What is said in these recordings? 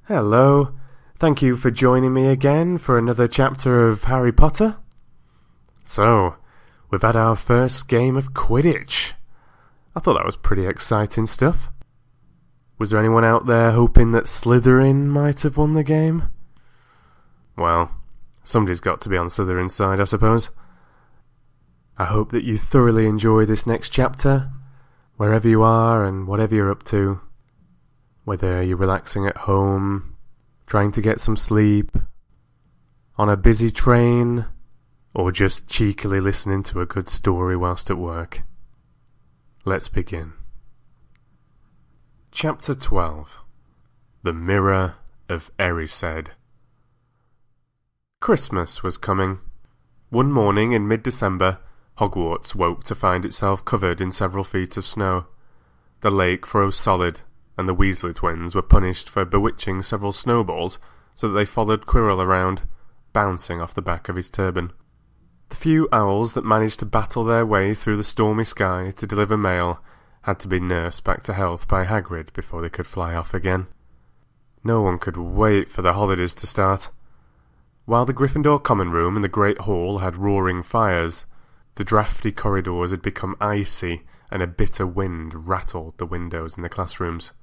Hello, thank you for joining me again for another chapter of Harry Potter. So, we've had our first game of Quidditch. I thought that was pretty exciting stuff. Was there anyone out there hoping that Slytherin might have won the game? Well, somebody's got to be on Slytherin's side, I suppose. I hope that you thoroughly enjoy this next chapter, wherever you are and whatever you're up to. Whether you're relaxing at home, trying to get some sleep, on a busy train, or just cheekily listening to a good story whilst at work. Let's begin. Chapter 12. The Mirror of Erised. Christmas was coming. One morning in mid-December, Hogwarts woke to find itself covered in several feet of snow. The lake froze solid, and the Weasley twins were punished for bewitching several snowballs so that they followed Quirrell around, bouncing off the back of his turban. The few owls that managed to battle their way through the stormy sky to deliver mail had to be nursed back to health by Hagrid before they could fly off again. No one could wait for the holidays to start. While the Gryffindor common room and the Great Hall had roaring fires, the drafty corridors had become icy and a bitter wind rattled the windows in the classrooms.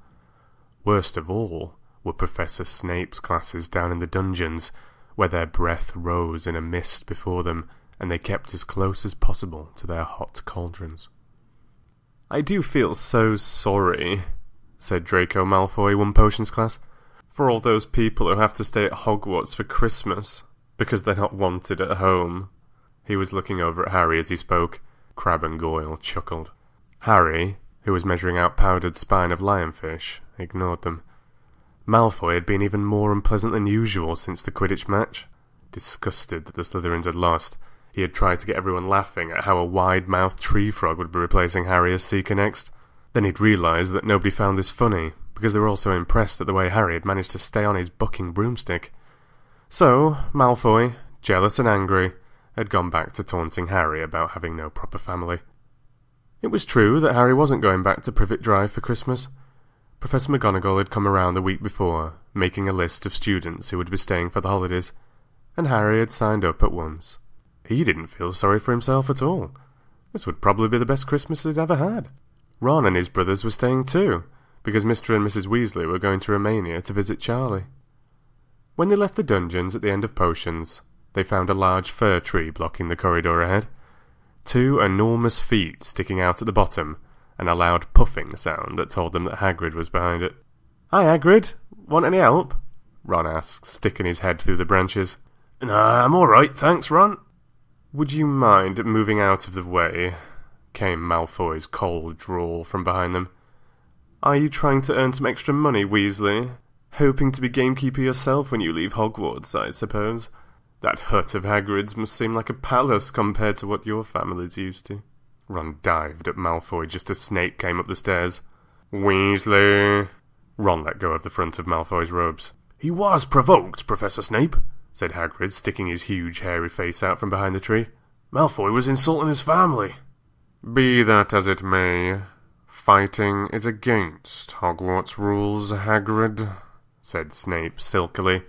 Worst of all were Professor Snape's classes down in the dungeons, where their breath rose in a mist before them, and they kept as close as possible to their hot cauldrons. "I do feel so sorry," said Draco Malfoy one potions class, "for all those people who have to stay at Hogwarts for Christmas, because they're not wanted at home." He was looking over at Harry as he spoke. Crabbe and Goyle chuckled. Harry, who was measuring out powdered spine of lionfish, ignored them. Malfoy had been even more unpleasant than usual since the Quidditch match. Disgusted that the Slytherins had lost, he had tried to get everyone laughing at how a wide-mouthed tree frog would be replacing Harry as Seeker next. Then he'd realised that nobody found this funny, because they were all so impressed at the way Harry had managed to stay on his bucking broomstick. So, Malfoy, jealous and angry, had gone back to taunting Harry about having no proper family. It was true that Harry wasn't going back to Privet Drive for Christmas. Professor McGonagall had come around the week before, making a list of students who would be staying for the holidays, and Harry had signed up at once. He didn't feel sorry for himself at all. This would probably be the best Christmas he'd ever had. Ron and his brothers were staying too, because Mr. and Mrs. Weasley were going to Romania to visit Charlie. When they left the dungeons at the end of potions, they found a large fir tree blocking the corridor ahead. 2 enormous feet sticking out at the bottom, and a loud puffing sound that told them that Hagrid was behind it. "Hi, Hagrid. Want any help?" Ron asked, sticking his head through the branches. "Nah, I'm all right, thanks, Ron." "Would you mind moving out of the way?" came Malfoy's cold drawl from behind them. "Are you trying to earn some extra money, Weasley? Hoping to be gamekeeper yourself when you leave Hogwarts, I suppose? That hut of Hagrid's must seem like a palace compared to what your family's used to." Ron dived at Malfoy just as Snape came up the stairs. "Weasley!" Ron let go of the front of Malfoy's robes. "He was provoked, Professor Snape," said Hagrid, sticking his huge hairy face out from behind the tree. "Malfoy was insulting his family." "Be that as it may, fighting is against Hogwarts rules, Hagrid," said Snape silkily.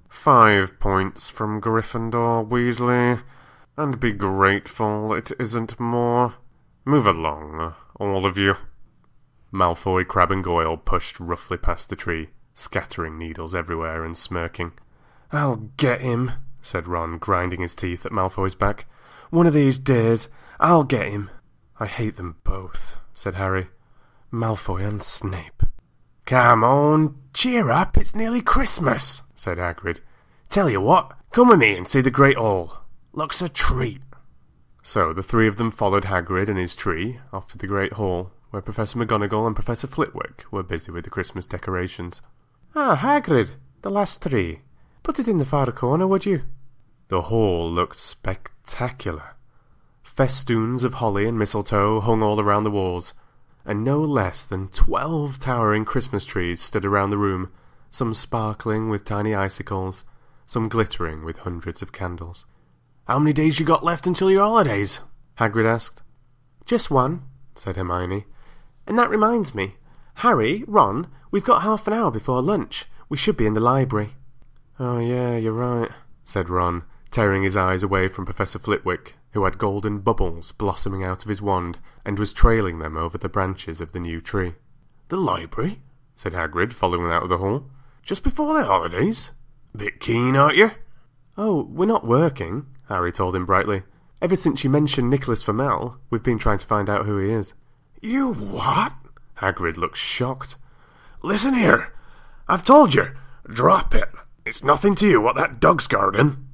5 points from Gryffindor, Weasley, and be grateful it isn't more. Move along, all of you." Malfoy, Crabbe and Goyle pushed roughly past the tree, scattering needles everywhere and smirking. "I'll get him," said Ron, grinding his teeth at Malfoy's back. "One of these days, I'll get him." "I hate them both," said Harry. "Malfoy and Snape." "Come on, cheer up, it's nearly Christmas," said Hagrid. "Tell you what, come with me and see the Great Hall. Looks a treat." So the 3 of them followed Hagrid and his tree off to the Great Hall, where Professor McGonagall and Professor Flitwick were busy with the Christmas decorations. "Ah, Hagrid, the last tree. Put it in the far corner, would you?" The hall looked spectacular. Festoons of holly and mistletoe hung all around the walls, and no less than 12 towering Christmas trees stood around the room, some sparkling with tiny icicles, some glittering with hundreds of candles. "How many days you got left until your holidays?" Hagrid asked. "Just one," said Hermione. "And that reminds me. Harry, Ron, we've got half an hour before lunch. We should be in the library." "Oh yeah, you're right," said Ron, tearing his eyes away from Professor Flitwick, who had golden bubbles blossoming out of his wand and was trailing them over the branches of the new tree. "The library?" said Hagrid, following them out of the hall. "Just before the holidays? Bit keen, aren't you?" "Oh, we're not working," Harry told him brightly. "Ever since you mentioned Nicholas Flamel, we've been trying to find out who he is." "You what?" Hagrid looked shocked. "Listen here. I've told you. Drop it. It's nothing to you what that dog's guarding."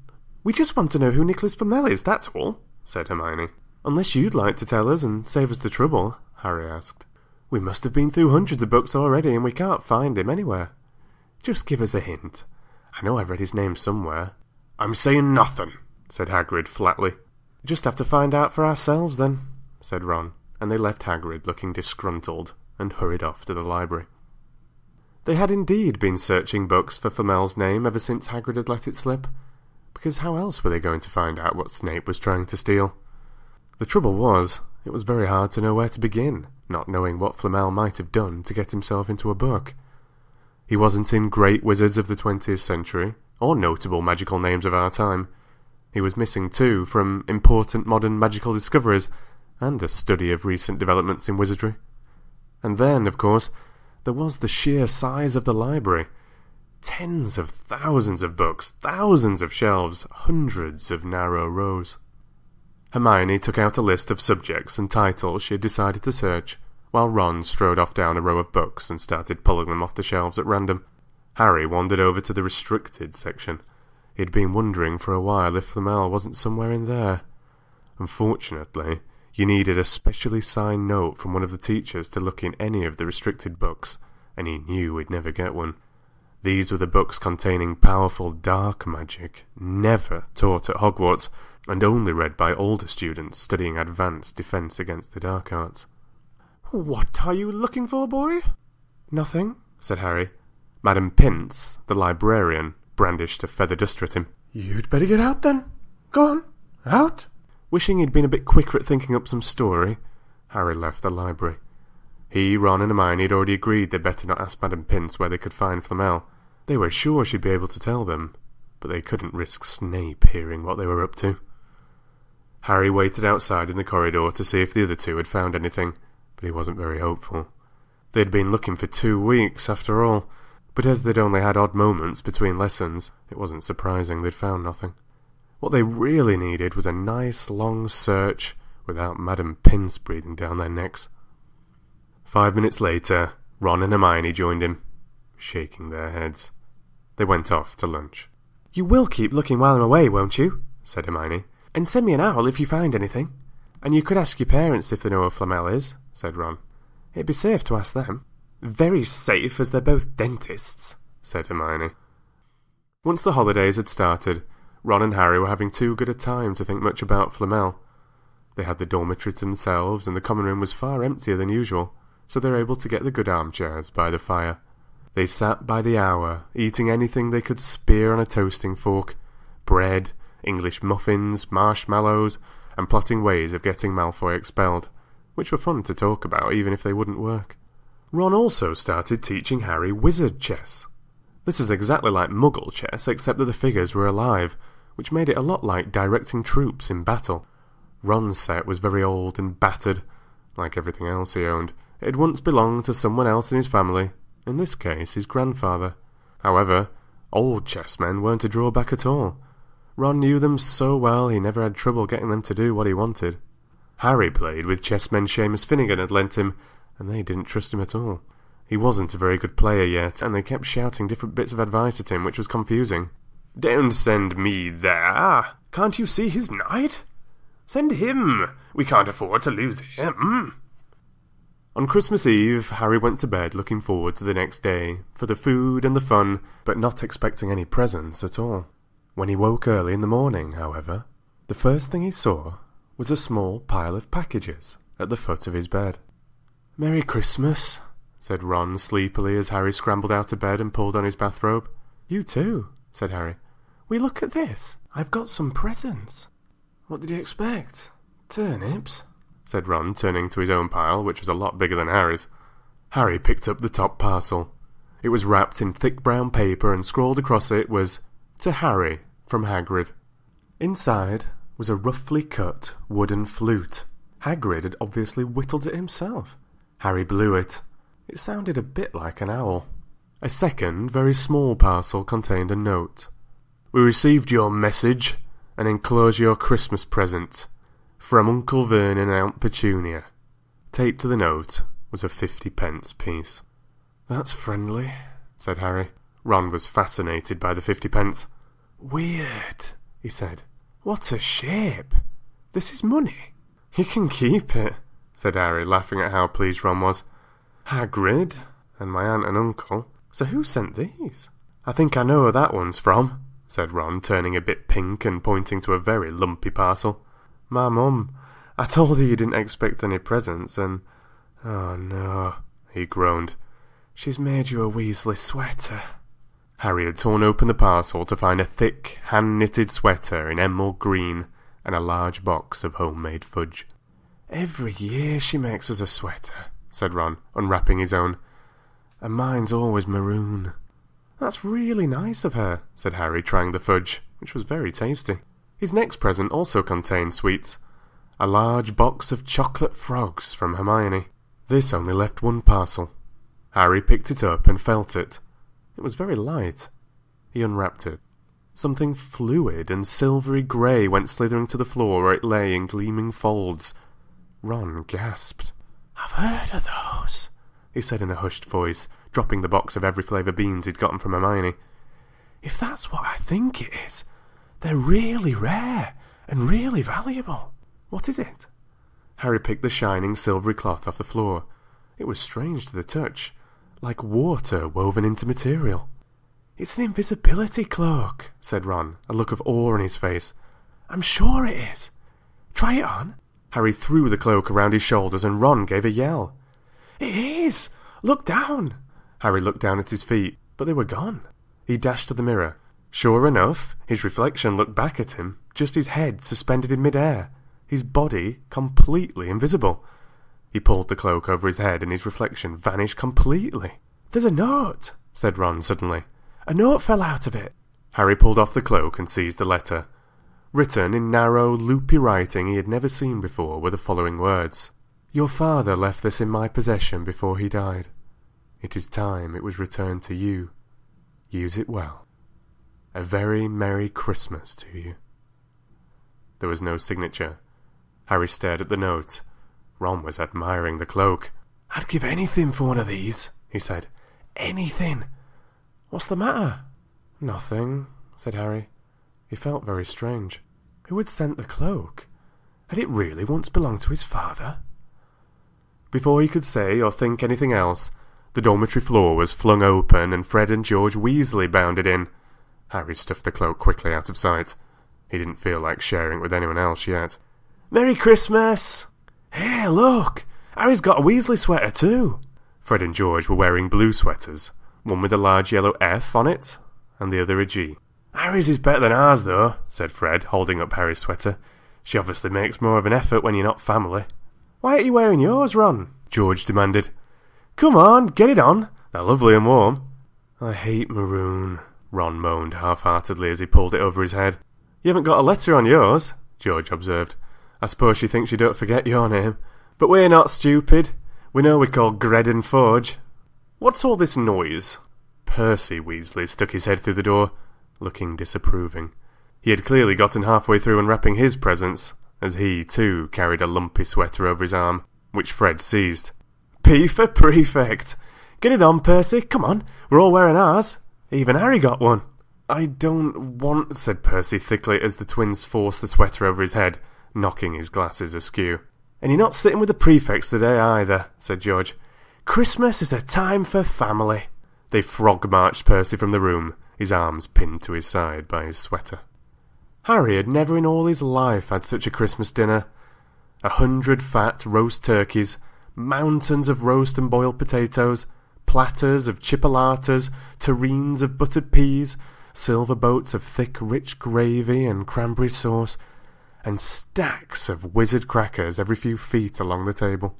"We just want to know who Nicholas Flamel is, that's all," said Hermione. "Unless you'd like to tell us and save us the trouble," Harry asked. "We must have been through hundreds of books already and we can't find him anywhere. Just give us a hint. I know I've read his name somewhere." "I'm saying nothing," said Hagrid flatly. "Just have to find out for ourselves then," said Ron, and they left Hagrid looking disgruntled and hurried off to the library. They had indeed been searching books for Flamel's name ever since Hagrid had let it slip, because how else were they going to find out what Snape was trying to steal? The trouble was, it was very hard to know where to begin, not knowing what Flamel might have done to get himself into a book. He wasn't in great wizards of the 20th century, or notable magical names of our time. He was missing, too, from important modern magical discoveries, and a study of recent developments in wizardry. And then, of course, there was the sheer size of the library. Tens of thousands of books, thousands of shelves, hundreds of narrow rows. Hermione took out a list of subjects and titles she had decided to search, while Ron strode off down a row of books and started pulling them off the shelves at random. Harry wandered over to the restricted section. He had been wondering for a while if Flamel wasn't somewhere in there. Unfortunately, you needed a specially signed note from one of the teachers to look in any of the restricted books, and he knew he'd never get one. These were the books containing powerful dark magic, never taught at Hogwarts, and only read by older students studying advanced defence against the dark arts. "What are you looking for, boy?" "Nothing," said Harry. Madam Pince, the librarian, brandished a feather duster at him. "You'd better get out then. Go on, out." Wishing he'd been a bit quicker at thinking up some story, Harry left the library. He, Ron and Hermione had already agreed they'd better not ask Madam Pince where they could find Flamel. They were sure she'd be able to tell them, but they couldn't risk Snape hearing what they were up to. Harry waited outside in the corridor to see if the other two had found anything, but he wasn't very hopeful. They'd been looking for 2 weeks, after all, but as they'd only had odd moments between lessons, it wasn't surprising they'd found nothing. What they really needed was a nice long search without Madam Pince breathing down their necks. 5 minutes later, Ron and Hermione joined him, shaking their heads. They went off to lunch. "You will keep looking while I'm away, won't you?" said Hermione. "And send me an owl if you find anything. And you could ask your parents if they know where Flamel is," said Ron. "It'd be safe to ask them." "Very safe, as they're both dentists," said Hermione. Once the holidays had started, Ron and Harry were having too good a time to think much about Flamel. They had the dormitory to themselves, and the common room was far emptier than usual, so they were able to get the good armchairs by the fire. They sat by the hour, eating anything they could spear on a toasting fork, bread, English muffins, marshmallows, and plotting ways of getting Malfoy expelled, which were fun to talk about even if they wouldn't work. Ron also started teaching Harry wizard chess. This was exactly like Muggle chess, except that the figures were alive, which made it a lot like directing troops in battle. Ron's set was very old and battered. Like everything else he owned, it had once belonged to someone else in his family, in this case his grandfather. However, old chessmen weren't a drawback at all. Ron knew them so well he never had trouble getting them to do what he wanted. Harry played with chessmen Seamus Finnegan had lent him, and they didn't trust him at all. He wasn't a very good player yet, and they kept shouting different bits of advice at him, which was confusing. "Don't send me there. Can't you see his knight? Send him. We can't afford to lose him." On Christmas Eve, Harry went to bed looking forward to the next day, for the food and the fun, but not expecting any presents at all. When he woke early in the morning, however, the first thing he saw was a small pile of packages at the foot of his bed. "Merry Christmas," said Ron sleepily as Harry scrambled out of bed and pulled on his bathrobe. "You too," said Harry. "We look at this. I've got some presents." "What did you expect? Turnips?" said Ron, turning to his own pile, which was a lot bigger than Harry's. Harry picked up the top parcel. It was wrapped in thick brown paper, and scrawled across it was, "To Harry, from Hagrid." Inside was a roughly cut wooden flute. Hagrid had obviously whittled it himself. Harry blew it. It sounded a bit like an owl. A second, very small parcel contained a note. "We received your message and enclose your Christmas present. From Uncle Vernon and Aunt Petunia." Taped to the note was a 50-pence piece. "That's friendly," said Harry. Ron was fascinated by the 50-pence. "Weird," he said. "What a shape! This is money." "You can keep it," said Harry, laughing at how pleased Ron was. "Hagrid and my aunt and uncle. So who sent these?" "I think I know who that one's from," said Ron, turning a bit pink and pointing to a very lumpy parcel. "My mum. I told her you didn't expect any presents, and... oh no," he groaned. "She's made you a Weasley sweater." Harry had torn open the parcel to find a thick, hand-knitted sweater in emerald green and a large box of homemade fudge. "Every year she makes us a sweater," said Ron, unwrapping his own. "And mine's always maroon." "That's really nice of her," said Harry, trying the fudge, which was very tasty. His next present also contained sweets. A large box of chocolate frogs from Hermione. This only left one parcel. Harry picked it up and felt it. It was very light. He unwrapped it. Something fluid and silvery grey went slithering to the floor where it lay in gleaming folds. Ron gasped. "I've heard of those," he said in a hushed voice, dropping the box of every flavour beans he'd gotten from Hermione. "If that's what I think it is, they're really rare and really valuable. What is it?" Harry picked the shining silvery cloth off the floor. It was strange to the touch, like water woven into material. "It's an invisibility cloak," said Ron, a look of awe on his face. "I'm sure it is. Try it on." Harry threw the cloak around his shoulders and Ron gave a yell. "It is! Look down!" Harry looked down at his feet, but they were gone. He dashed to the mirror. Sure enough, his reflection looked back at him, just his head suspended in mid-air, his body completely invisible. He pulled the cloak over his head and his reflection vanished completely. "There's a note," said Ron suddenly. "A note fell out of it." Harry pulled off the cloak and seized the letter. Written in narrow, loopy writing he had never seen before were the following words. "Your father left this in my possession before he died. It is time it was returned to you. Use it well. A very Merry Christmas to you." There was no signature. Harry stared at the note. Ron was admiring the cloak. "I'd give anything for one of these," he said. "Anything. What's the matter?" "Nothing," said Harry. He felt very strange. Who had sent the cloak? Had it really once belonged to his father? Before he could say or think anything else, the dormitory floor was flung open and Fred and George Weasley bounded in. Harry stuffed the cloak quickly out of sight. He didn't feel like sharing it with anyone else yet. "Merry Christmas!" "Hey, look! Harry's got a Weasley sweater too!" Fred and George were wearing blue sweaters, one with a large yellow F on it, and the other a G. "Harry's is better than ours, though," said Fred, holding up Harry's sweater. "She obviously makes more of an effort when you're not family." "Why aren't you wearing yours, Ron?" George demanded. "Come on, get it on. They're lovely and warm." "I hate maroon," Ron moaned half-heartedly as he pulled it over his head. "You haven't got a letter on yours," George observed. "I suppose she thinks you don't forget your name. But we're not stupid. We know we're called Gred and Forge." "What's all this noise?" Percy Weasley stuck his head through the door, looking disapproving. He had clearly gotten halfway through unwrapping his presents, as he, too, carried a lumpy sweater over his arm, which Fred seized. "P for prefect! Get it on, Percy, come on, we're all wearing ours. Even Harry got one." "I don't want," said Percy thickly as the twins forced the sweater over his head, knocking his glasses askew. "And you're not sitting with the prefects today either," said George. "Christmas is a time for family." They frog-marched Percy from the room, his arms pinned to his side by his sweater. Harry had never in all his life had such a Christmas dinner. 100 fat roast turkeys, mountains of roast and boiled potatoes, platters of chipolatas, terrines of buttered peas, silver boats of thick rich gravy and cranberry sauce, and stacks of wizard crackers every few feet along the table.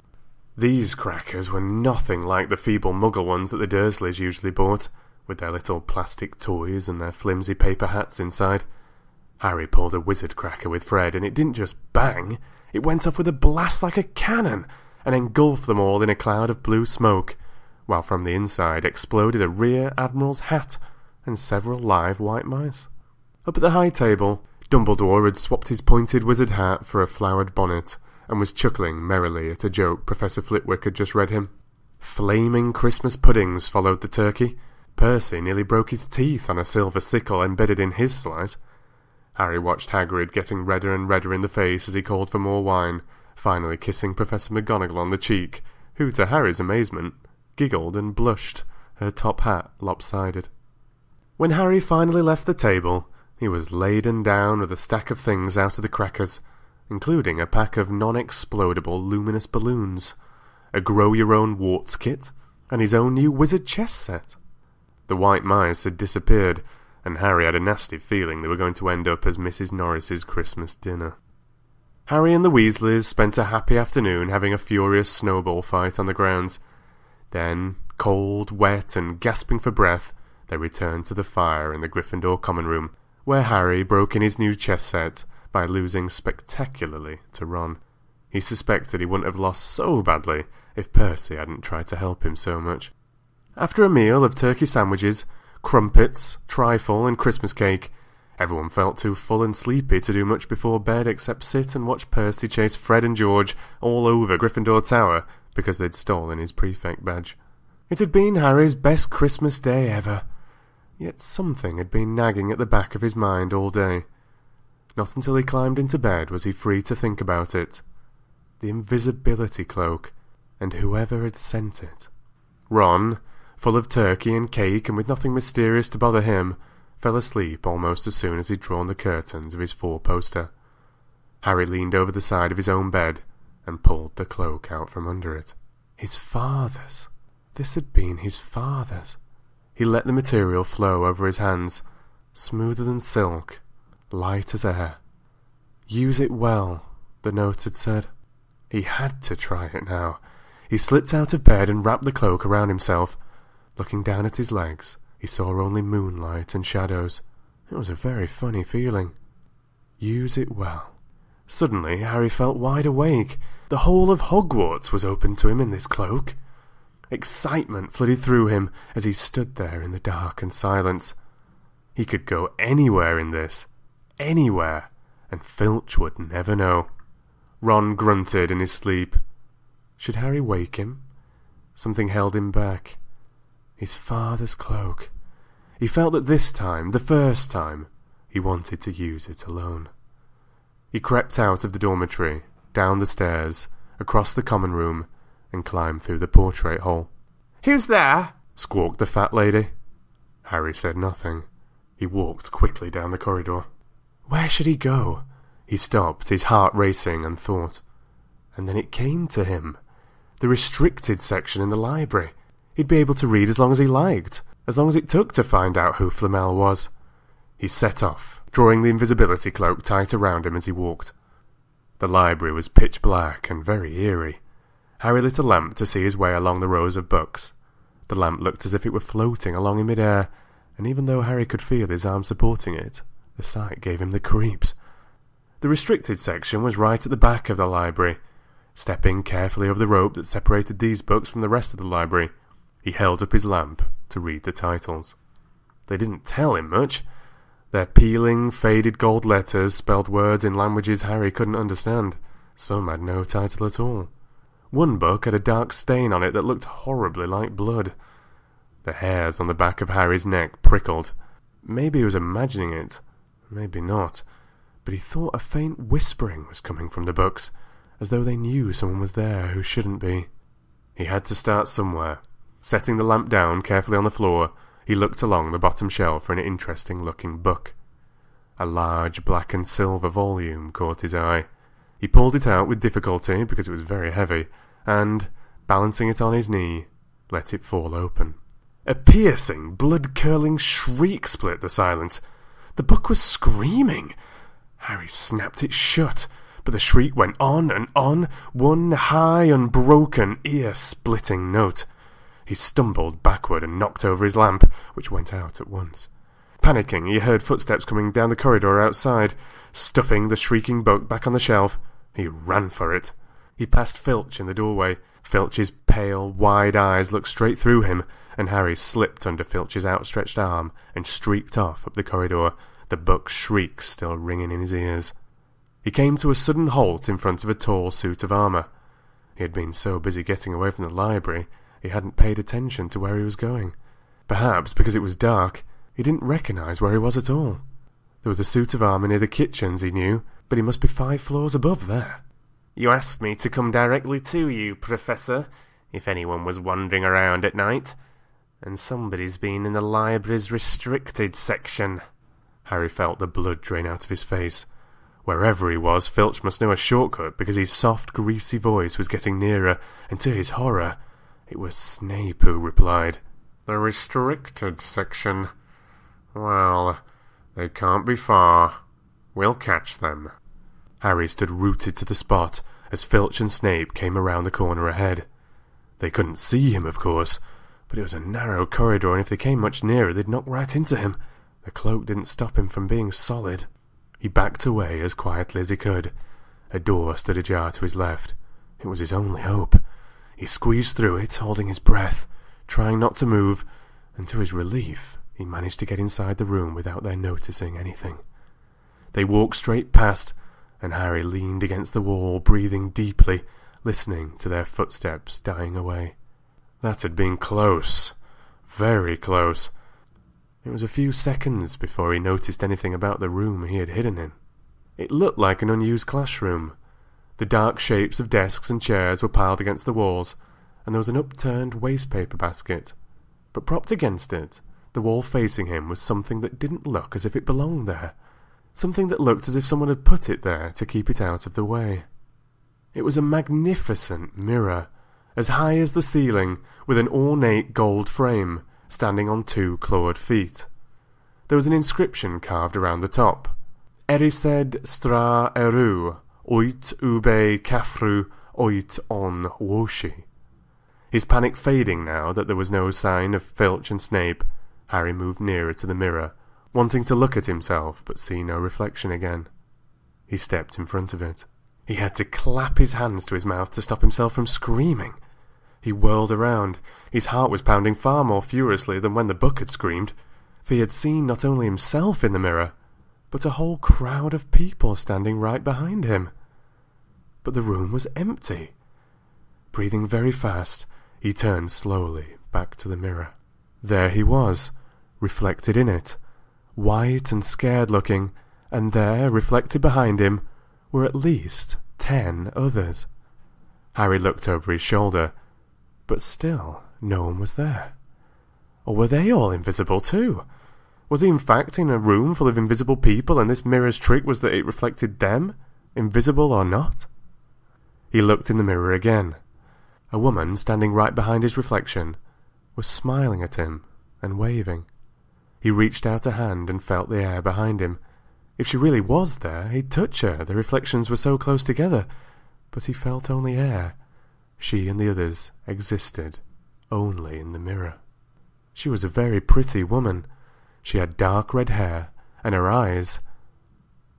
These crackers were nothing like the feeble muggle ones that the Dursleys usually bought, with their little plastic toys and their flimsy paper hats inside. Harry pulled a wizard cracker with Fred, and it didn't just bang, it went off with a blast like a cannon, and engulfed them all in a cloud of blue smoke, while from the inside exploded a rear admiral's hat and several live white mice. Up at the high table, Dumbledore had swapped his pointed wizard hat for a flowered bonnet, and was chuckling merrily at a joke Professor Flitwick had just read him. Flaming Christmas puddings followed the turkey. Percy nearly broke his teeth on a silver sickle embedded in his slice. Harry watched Hagrid getting redder and redder in the face as he called for more wine, finally kissing Professor McGonagall on the cheek, who, to Harry's amazement, giggled and blushed, her top hat lopsided. When Harry finally left the table, he was laden down with a stack of things out of the crackers, including a pack of non-explodable luminous balloons, a grow-your-own warts kit, and his own new wizard chess set. The white mice had disappeared, and Harry had a nasty feeling they were going to end up as Mrs. Norris's Christmas dinner. Harry and the Weasleys spent a happy afternoon having a furious snowball fight on the grounds. Then, cold, wet, and gasping for breath, they returned to the fire in the Gryffindor common room, where Harry broke in his new chess set by losing spectacularly to Ron. He suspected he wouldn't have lost so badly if Percy hadn't tried to help him so much. After a meal of turkey sandwiches, crumpets, trifle, and Christmas cake, everyone felt too full and sleepy to do much before bed except sit and watch Percy chase Fred and George all over Gryffindor Tower because they'd stolen his prefect badge. It had been Harry's best Christmas day ever, yet something had been nagging at the back of his mind all day. Not until he climbed into bed was he free to think about it. The invisibility cloak, and whoever had sent it. Ron, full of turkey and cake and with nothing mysterious to bother him, fell asleep almost as soon as he'd drawn the curtains of his four-poster. Harry leaned over the side of his own bed and pulled the cloak out from under it. His father's. This had been his father's. He let the material flow over his hands, smoother than silk, light as air. Use it well, the note had said. He had to try it now. He slipped out of bed and wrapped the cloak around himself. Looking down at his legs, he saw only moonlight and shadows. It was a very funny feeling. Use it well. Suddenly, Harry felt wide awake. The whole of Hogwarts was open to him in this cloak. Excitement flooded through him as he stood there in the dark and silence. He could go anywhere in this. Anywhere. And Filch would never know. Ron grunted in his sleep. Should Harry wake him? Something held him back. His father's cloak. He felt that this time, the first time, he wanted to use it alone. He crept out of the dormitory, down the stairs, across the common room, and climbed through the portrait hole. "Who's there?" squawked the fat lady. Harry said nothing. He walked quickly down the corridor. Where should he go? He stopped, his heart racing, and thought. And then it came to him. The restricted section in the library. He'd be able to read as long as he liked, as long as it took to find out who Flamel was. He set off, drawing the invisibility cloak tight around him as he walked. The library was pitch black and very eerie. Harry lit a lamp to see his way along the rows of books. The lamp looked as if it were floating along in mid-air, and even though Harry could feel his arm supporting it, the sight gave him the creeps. The restricted section was right at the back of the library. Stepping carefully over the rope that separated these books from the rest of the library, he held up his lamp to read the titles. They didn't tell him much. Their peeling, faded gold letters spelled words in languages Harry couldn't understand. Some had no title at all. One book had a dark stain on it that looked horribly like blood. The hairs on the back of Harry's neck prickled. Maybe he was imagining it, maybe not, but he thought a faint whispering was coming from the books, as though they knew someone was there who shouldn't be. He had to start somewhere. Setting the lamp down carefully on the floor, he looked along the bottom shelf for an interesting-looking book. A large black and silver volume caught his eye. He pulled it out with difficulty because it was very heavy, and, balancing it on his knee, let it fall open. A piercing, blood-curdling shriek split the silence. The book was screaming. Harry snapped it shut, but the shriek went on and on, one high, unbroken, ear-splitting note. He stumbled backward and knocked over his lamp, which went out at once. Panicking, he heard footsteps coming down the corridor outside. Stuffing the shrieking book back on the shelf, he ran for it. He passed Filch in the doorway. Filch's pale, wide eyes looked straight through him, and Harry slipped under Filch's outstretched arm and streaked off up the corridor, the book's shrieks still ringing in his ears. He came to a sudden halt in front of a tall suit of armour. He had been so busy getting away from the library, he hadn't paid attention to where he was going. Perhaps because it was dark, he didn't recognise where he was at all. There was a suit of armour near the kitchens, he knew, but he must be 5 floors above there. "You asked me to come directly to you, Professor, if anyone was wandering around at night. And somebody's been in the library's restricted section." Harry felt the blood drain out of his face. Wherever he was, Filch must know a shortcut, because his soft, greasy voice was getting nearer, and to his horror, it was Snape who replied. "The restricted section? Well, they can't be far. We'll catch them." Harry stood rooted to the spot as Filch and Snape came around the corner ahead. They couldn't see him, of course, but it was a narrow corridor, and if they came much nearer, they'd knock right into him. The cloak didn't stop him from being solid. He backed away as quietly as he could. A door stood ajar to his left. It was his only hope. He squeezed through it, holding his breath, trying not to move, and to his relief, he managed to get inside the room without their noticing anything. They walked straight past, and Harry leaned against the wall, breathing deeply, listening to their footsteps dying away. That had been close. Very close. It was a few seconds before he noticed anything about the room he had hidden in. It looked like an unused classroom. The dark shapes of desks and chairs were piled against the walls, and there was an upturned wastepaper basket. But propped against it, the wall facing him, was something that didn't look as if it belonged there. Something that looked as if someone had put it there to keep it out of the way. It was a magnificent mirror, as high as the ceiling, with an ornate gold frame, standing on 2 clawed feet. There was an inscription carved around the top. Erised stra eru, oit ube kafru, oit on woshi. His panic fading now that there was no sign of Filch and Snape, Harry moved nearer to the mirror, wanting to look at himself but see no reflection again. He stepped in front of it. He had to clap his hands to his mouth to stop himself from screaming. He whirled around. His heart was pounding far more furiously than when the book had screamed, for he had seen not only himself in the mirror, but a whole crowd of people standing right behind him. But the room was empty. Breathing very fast, he turned slowly back to the mirror. There he was, reflected in it, white and scared-looking, and there, reflected behind him, were at least 10 others. Harry looked over his shoulder, but still no one was there. Or were they all invisible too? Was he in fact in a room full of invisible people, and this mirror's trick was that it reflected them, invisible or not? He looked in the mirror again. A woman, standing right behind his reflection, was smiling at him and waving. He reached out a hand and felt the air behind him. If she really was there, he'd touch her, the reflections were so close together. But he felt only air. She and the others existed only in the mirror. She was a very pretty woman. She had dark red hair, and her eyes...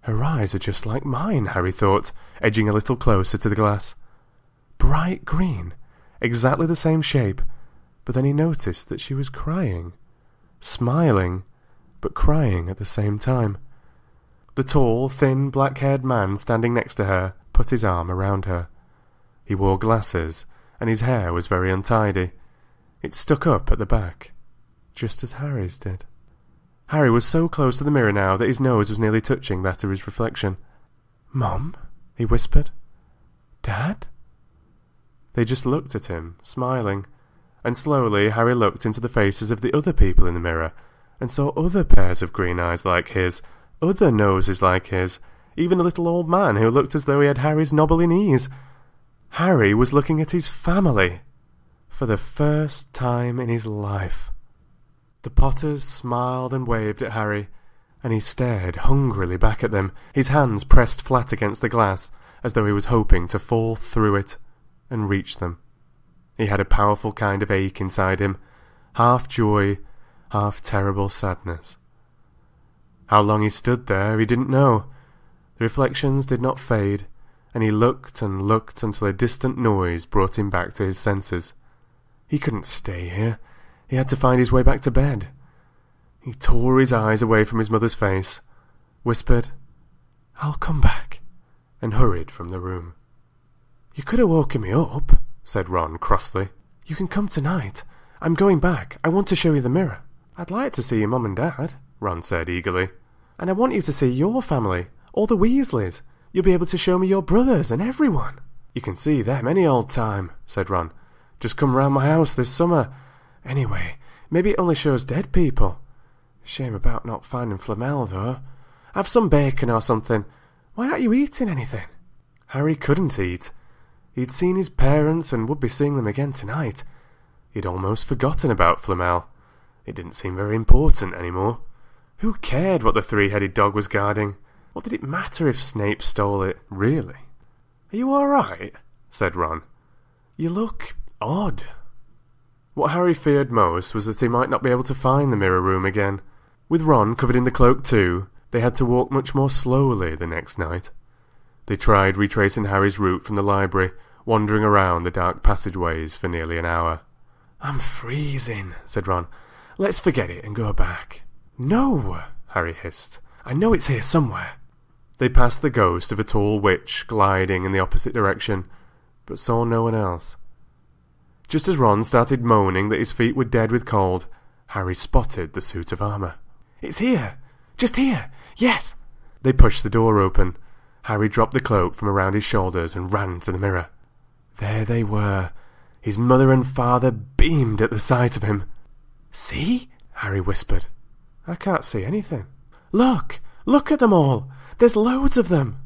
Her eyes are just like mine, Harry thought, edging a little closer to the glass. Bright green, exactly the same shape, but then he noticed that she was crying. Smiling, but crying at the same time. The tall, thin, black-haired man standing next to her put his arm around her. He wore glasses, and his hair was very untidy. It stuck up at the back, just as Harry's did. Harry was so close to the mirror now that his nose was nearly touching that of his reflection. "Mum?" he whispered. "Dad?" They just looked at him, smiling, and slowly Harry looked into the faces of the other people in the mirror, and saw other pairs of green eyes like his, other noses like his, even a little old man who looked as though he had Harry's knobbly knees. Harry was looking at his family, for the first time in his life. The Potters smiled and waved at Harry, and he stared hungrily back at them, his hands pressed flat against the glass, as though he was hoping to fall through it and reach them. He had a powerful kind of ache inside him, half joy, half terrible sadness. How long he stood there he didn't know. The reflections did not fade, and he looked and looked until a distant noise brought him back to his senses. He couldn't stay here. He had to find his way back to bed. He tore his eyes away from his mother's face, whispered, "I'll come back," and hurried from the room. "You could have woken me up," said Ron crossly. "You can come tonight. I'm going back. I want to show you the mirror." "I'd like to see your mum and dad," Ron said eagerly. "And I want you to see your family, all the Weasleys. You'll be able to show me your brothers and everyone." "You can see them any old time," said Ron. "Just come round my house this summer. Anyway, maybe it only shows dead people. Shame about not finding Flamel, though. Have some bacon or something. Why aren't you eating anything?" Harry couldn't eat. He'd seen his parents and would be seeing them again tonight. He'd almost forgotten about Flamel. It didn't seem very important anymore. Who cared what the three-headed dog was guarding? What did it matter if Snape stole it, really? "Are you all right?" said Ron. "You look odd." What Harry feared most was that he might not be able to find the mirror room again. With Ron covered in the cloak too, they had to walk much more slowly the next night. They tried retracing Harry's route from the library, wandering around the dark passageways for nearly an hour. "I'm freezing," said Ron. "Let's forget it and go back." "No," Harry hissed. "I know it's here somewhere." They passed the ghost of a tall witch gliding in the opposite direction, but saw no one else. Just as Ron started moaning that his feet were dead with cold, Harry spotted the suit of armour. "It's here! Just here! Yes!" They pushed the door open. Harry dropped the cloak from around his shoulders and ran to the mirror. There they were. His mother and father beamed at the sight of him. "See?" Harry whispered. "I can't see anything." "Look! Look at them all! There's loads of them!"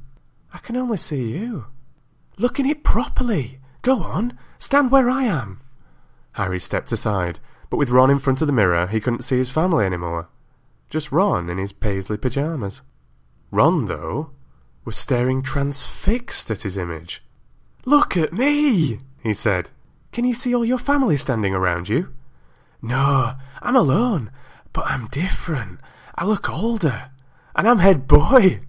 "I can only see you." "Look in it properly! Go on! Stand where I am!" Harry stepped aside, but with Ron in front of the mirror he couldn't see his family anymore. Just Ron in his paisley pyjamas. Ron, though, was staring transfixed at his image. "Look at me!" he said. "Can you see all your family standing around you?" "No, I'm alone, but I'm different. I look older, and I'm head boy."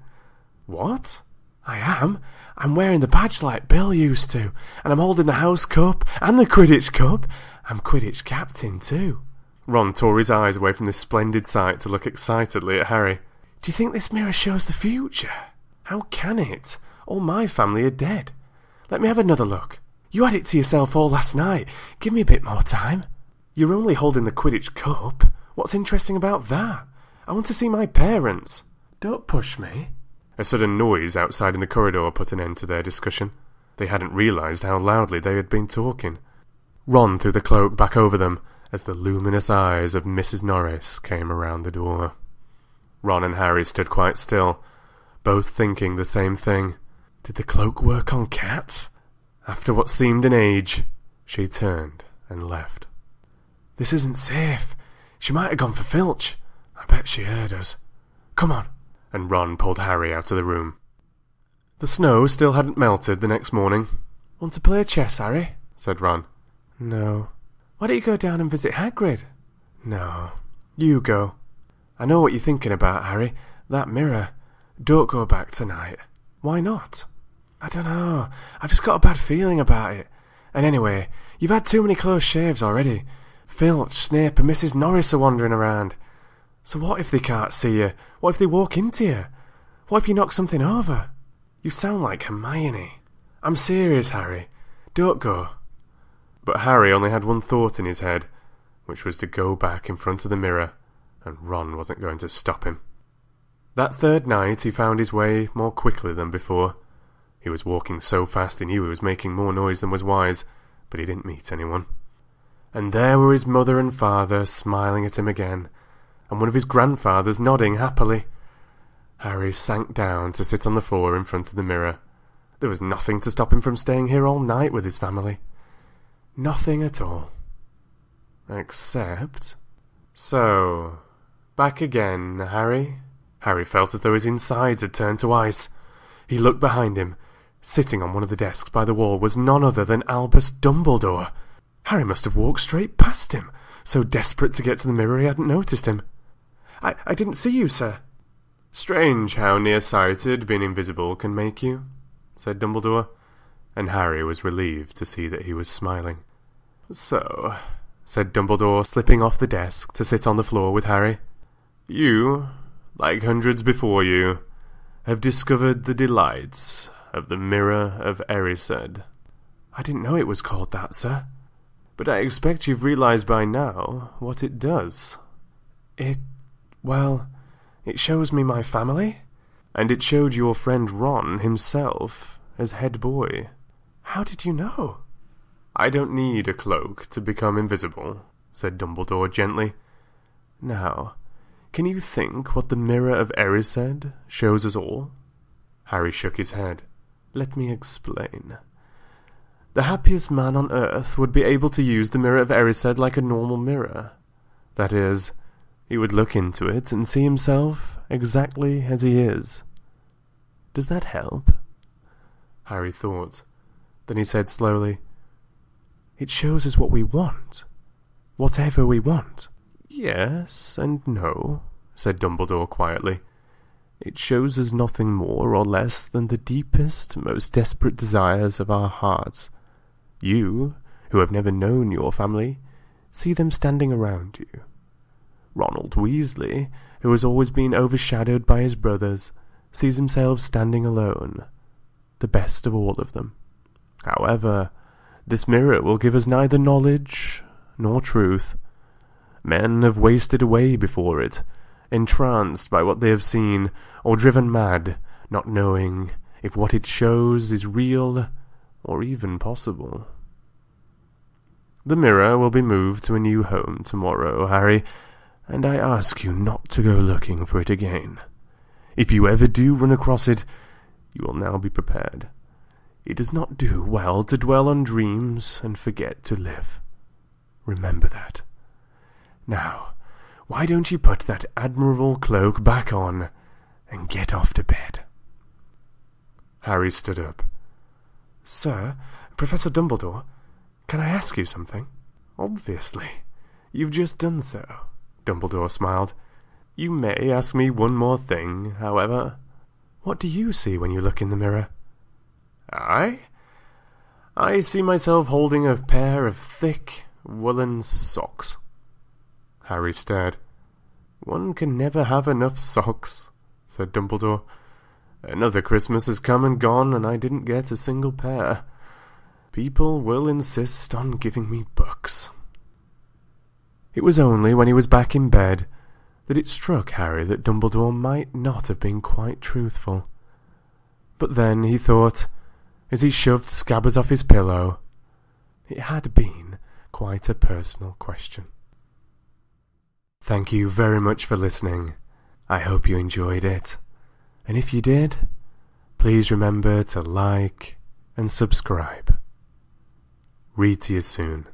"What?" "I am. I'm wearing the badge like Bill used to, and I'm holding the house cup and the Quidditch cup. I'm Quidditch captain too." Ron tore his eyes away from this splendid sight to look excitedly at Harry. "Do you think this mirror shows the future?" "How can it? All my family are dead. Let me have another look." "You had it to yourself all last night. Give me a bit more time." "You're only holding the Quidditch cup. What's interesting about that? I want to see my parents." "Don't push me." A sudden noise outside in the corridor put an end to their discussion. They hadn't realised how loudly they had been talking. Ron threw the cloak back over them as the luminous eyes of Mrs. Norris came around the door. Ron and Harry stood quite still, both thinking the same thing. Did the cloak work on cats? After what seemed an age, she turned and left. "This isn't safe. She might have gone for Filch. I bet she heard us. Come on." And Ron pulled Harry out of the room. The snow still hadn't melted the next morning. "Want to play chess, Harry?" said Ron. "No." "Why don't you go down and visit Hagrid?" "No. You go." "I know what you're thinking about, Harry. That mirror. Don't go back tonight." "Why not?" "I don't know. I've just got a bad feeling about it. And anyway, you've had too many close shaves already. Filch, Snape and Mrs. Norris are wandering around. So what if they can't see you? What if they walk into you? What if you knock something over? You sound like Hermione." "I'm serious, Harry. Don't go." But Harry only had one thought in his head, which was to go back in front of the mirror, and Ron wasn't going to stop him. That third night he found his way more quickly than before. He was walking so fast he knew he was making more noise than was wise, but he didn't meet anyone. And there were his mother and father smiling at him again, and one of his grandfathers nodding happily. Harry sank down to sit on the floor in front of the mirror. There was nothing to stop him from staying here all night with his family. Nothing at all. Except... "So, back again, Harry? Harry felt as though his insides had turned to ice. He looked behind him. Sitting on one of the desks by the wall was none other than Albus Dumbledore. Harry must have walked straight past him, so desperate to get to the mirror he hadn't noticed him. I didn't see you, sir. Strange how nearsighted being invisible can make you, said Dumbledore, and Harry was relieved to see that he was smiling. So, said Dumbledore, slipping off the desk to sit on the floor with Harry, you, like hundreds before you, have discovered the delights of the Mirror of Erised. I didn't know it was called that, sir. But I expect you've realized by now what it does. It shows me my family, and it showed your friend Ron himself as head boy. How did you know? I don't need a cloak to become invisible, said Dumbledore gently. Now, can you think what the Mirror of Erised shows us all? Harry shook his head. Let me explain. The happiest man on earth would be able to use the Mirror of Erised like a normal mirror. That is, he would look into it and see himself exactly as he is. Does that help? Harry thought. Then he said slowly, It shows us what we want. Whatever we want. Yes and no, said Dumbledore quietly. It shows us nothing more or less than the deepest, most desperate desires of our hearts. You, who have never known your family, see them standing around you. Ronald Weasley, who has always been overshadowed by his brothers, sees himself standing alone, the best of all of them. However, this mirror will give us neither knowledge nor truth. Men have wasted away before it, entranced by what they have seen, or driven mad, not knowing if what it shows is real or even possible. The mirror will be moved to a new home tomorrow, Harry, and I ask you not to go looking for it again. If you ever do run across it, you will now be prepared. It does not do well to dwell on dreams and forget to live. Remember that. Now, why don't you put that admirable cloak back on and get off to bed? Harry stood up. Sir, Professor Dumbledore, can I ask you something? Obviously. You've just done so, Dumbledore smiled. You may ask me one more thing, however. What do you see when you look in the mirror? I see myself holding a pair of thick, woolen socks. Harry stared. One can never have enough socks, said Dumbledore. Another Christmas has come and gone, and I didn't get a single pair. People will insist on giving me books. It was only when he was back in bed that it struck Harry that Dumbledore might not have been quite truthful. But then he thought, as he shoved Scabbers off his pillow, it had been quite a personal question. Thank you very much for listening. I hope you enjoyed it. And if you did, please remember to like and subscribe. Read to you soon.